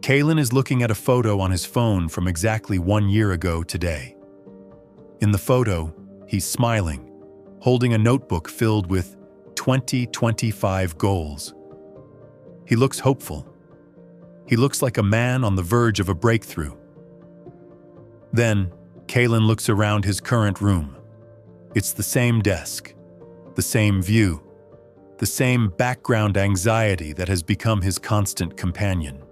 Kalen is looking at a photo on his phone from exactly 1 year ago today. In the photo, he's smiling, holding a notebook filled with 2025 goals. He looks hopeful. He looks like a man on the verge of a breakthrough. Then, Kalen looks around his current room. It's the same desk, the same view, the same background anxiety that has become his constant companion.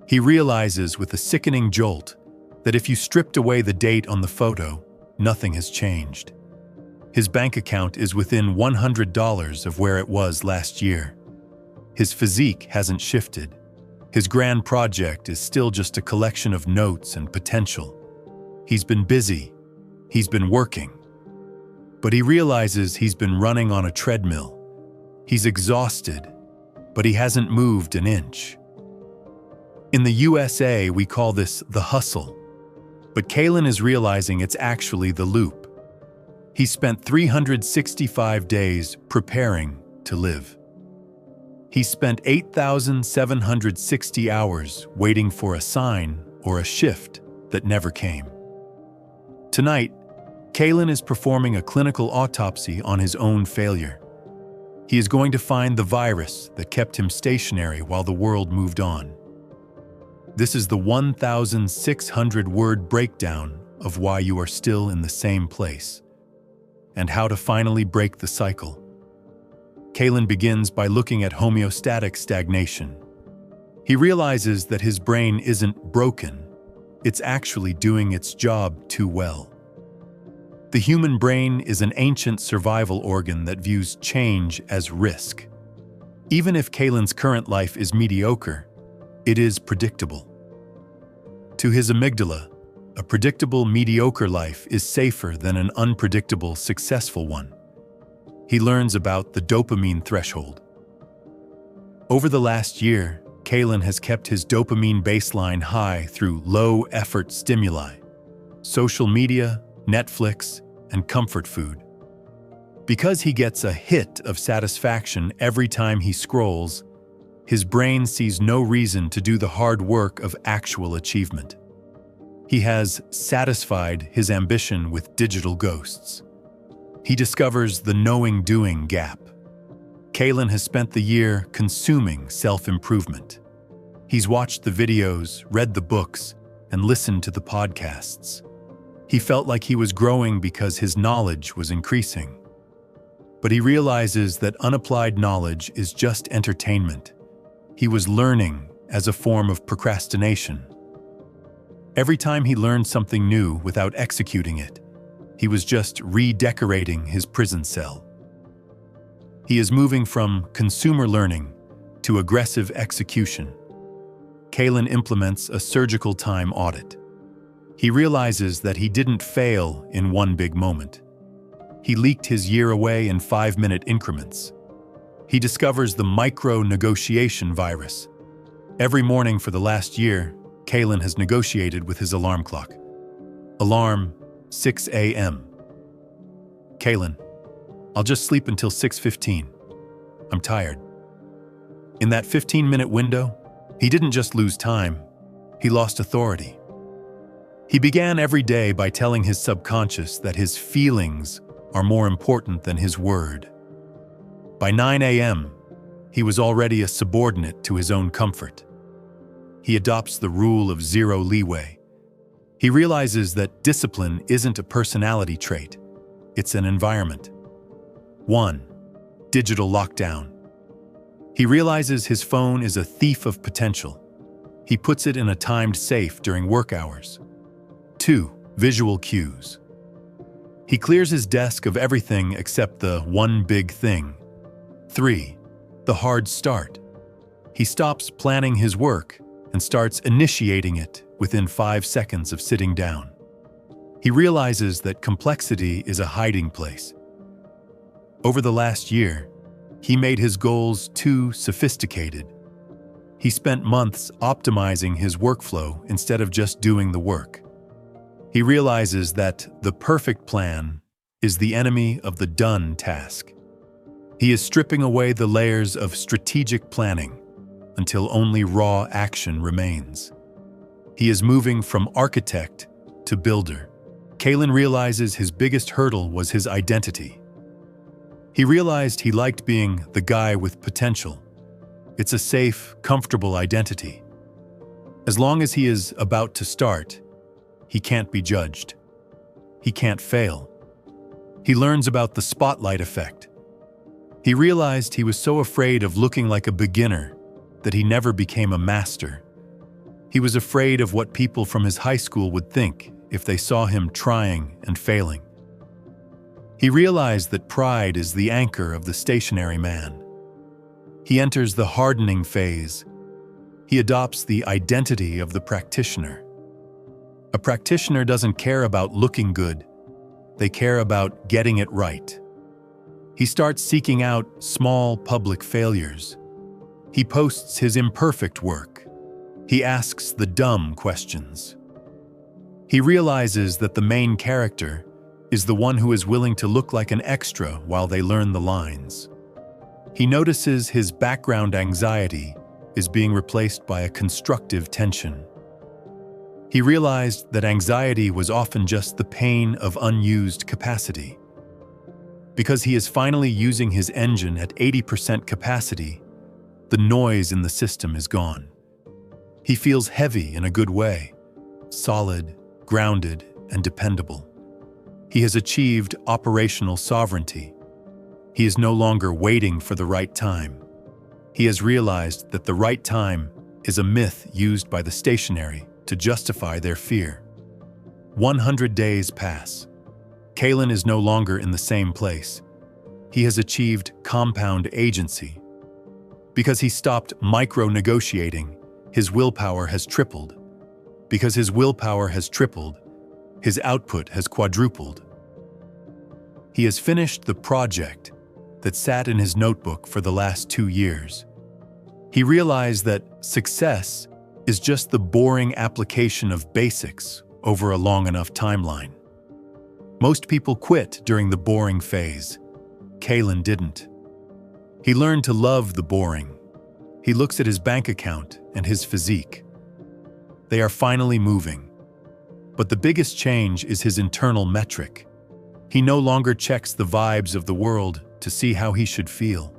He realizes with a sickening jolt that if you stripped away the date on the photo, nothing has changed. His bank account is within $100 of where it was last year. His physique hasn't shifted. His grand project is still just a collection of notes and potential. He's been busy. He's been working. But he realizes he's been running on a treadmill. He's exhausted, but he hasn't moved an inch. In the USA, we call this the hustle. But Kalen is realizing it's actually the loop. He spent 365 days preparing to live. He spent 8,760 hours waiting for a sign or a shift that never came. Tonight, Kalen is performing a clinical autopsy on his own failure. He is going to find the virus that kept him stationary while the world moved on. This is the 1,600-word breakdown of why you are still in the same place and how to finally break the cycle. Kalen begins by looking at homeostatic stagnation. He realizes that his brain isn't broken, it's actually doing its job too well. The human brain is an ancient survival organ that views change as risk. Even if Kalen's current life is mediocre, it is predictable. To his amygdala, a predictable, mediocre life is safer than an unpredictable, successful one. He learns about the dopamine threshold. Over the last year, Kalen has kept his dopamine baseline high through low-effort stimuli, social media, Netflix, and comfort food. Because he gets a hit of satisfaction every time he scrolls, his brain sees no reason to do the hard work of actual achievement. He has satisfied his ambition with digital ghosts. He discovers the knowing-doing gap. Kalen has spent the year consuming self-improvement. He's watched the videos, read the books, and listened to the podcasts. He felt like he was growing because his knowledge was increasing. But he realizes that unapplied knowledge is just entertainment. He was learning as a form of procrastination. Every time he learned something new without executing it, he was just redecorating his prison cell. He is moving from consumer learning to aggressive execution. Kalen implements a surgical time audit. He realizes that he didn't fail in one big moment. He leaked his year away in 5-minute increments. He discovers the micro-negotiation virus. Every morning for the last year, Kalen has negotiated with his alarm clock. Alarm, 6 a.m. Kalen, I'll just sleep until 6:15. I'm tired. In that 15-minute window, he didn't just lose time, he lost authority. He began every day by telling his subconscious that his feelings are more important than his word. By 9 a.m., he was already a subordinate to his own comfort. He adopts the rule of zero leeway. He realizes that discipline isn't a personality trait, it's an environment. 1. Digital lockdown. He realizes his phone is a thief of potential. He puts it in a timed safe during work hours. 2. Visual cues. He clears his desk of everything except the one big thing. 3. The hard start. He stops planning his work and starts initiating it within 5 seconds of sitting down. He realizes that complexity is a hiding place. Over the last year, he made his goals too sophisticated. He spent months optimizing his workflow instead of just doing the work. He realizes that the perfect plan is the enemy of the done task. He is stripping away the layers of strategic planning. until only raw action remains. He is moving from architect to builder. Kalen realizes his biggest hurdle was his identity. He realized he liked being the guy with potential. It's a safe, comfortable identity. As long as he is about to start, he can't be judged. He can't fail. He learns about the spotlight effect. He realized he was so afraid of looking like a beginner that he never became a master. He was afraid of what people from his high school would think if they saw him trying and failing. He realized that pride is the anchor of the stationary man. He enters the hardening phase. He adopts the identity of the practitioner. A practitioner doesn't care about looking good. They care about getting it right. He starts seeking out small public failures. He posts his imperfect work. He asks the dumb questions. He realizes that the main character is the one who is willing to look like an extra while they learn the lines. He notices his background anxiety is being replaced by a constructive tension. He realized that anxiety was often just the pain of unused capacity. Because he is finally using his engine at 80% capacity, the noise in the system is gone. He feels heavy in a good way, solid, grounded, and dependable. He has achieved operational sovereignty. He is no longer waiting for the right time. He has realized that the right time is a myth used by the stationary to justify their fear. 100 days pass. Kalen is no longer in the same place. He has achieved compound agency. Because he stopped micro-negotiating, his willpower has tripled. Because his willpower has tripled, his output has quadrupled. He has finished the project that sat in his notebook for the last 2 years. He realized that success is just the boring application of basics over a long enough timeline. Most people quit during the boring phase. Kalen didn't. He learned to love the boring. He looks at his bank account and his physique. They are finally moving. But the biggest change is his internal metric. He no longer checks the vibes of the world to see how he should feel.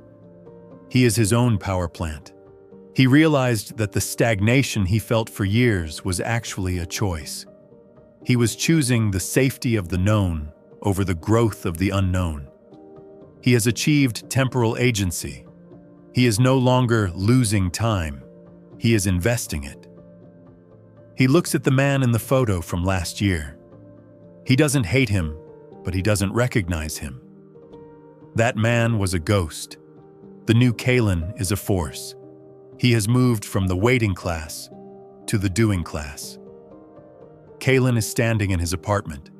He is his own power plant. He realized that the stagnation he felt for years was actually a choice. He was choosing the safety of the known over the growth of the unknown. He has achieved temporal agency. He is no longer losing time. He is investing it. He looks at the man in the photo from last year. He doesn't hate him, but he doesn't recognize him. That man was a ghost. The new Kalen is a force. He has moved from the waiting class to the doing class. Kalen is standing in his apartment.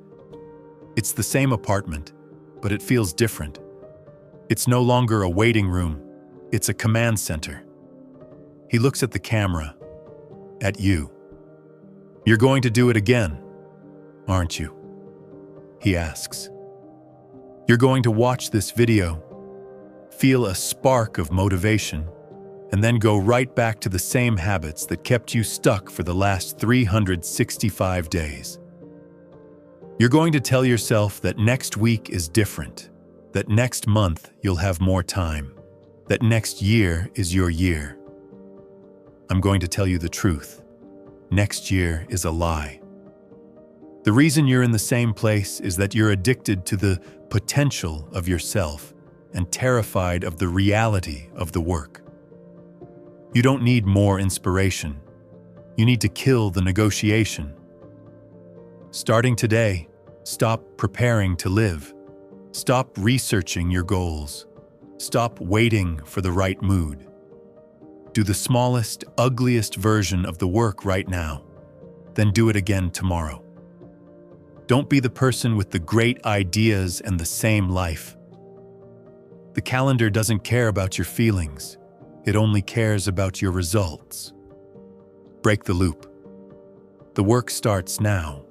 It's the same apartment, but it feels different. It's no longer a waiting room, it's a command center. He looks at the camera, at you. You're going to do it again, aren't you? He asks. You're going to watch this video, feel a spark of motivation, and then go right back to the same habits that kept you stuck for the last 365 days. You're going to tell yourself that next week is different, that next month you'll have more time, that next year is your year. I'm going to tell you the truth. Next year is a lie. The reason you're in the same place is that you're addicted to the potential of yourself and terrified of the reality of the work. You don't need more inspiration. You need to kill the negotiation. Starting today, stop preparing to live. Stop researching your goals. Stop waiting for the right mood. Do the smallest, ugliest version of the work right now, then do it again tomorrow. Don't be the person with the great ideas and the same life. The calendar doesn't care about your feelings. It only cares about your results. Break the loop. The work starts now.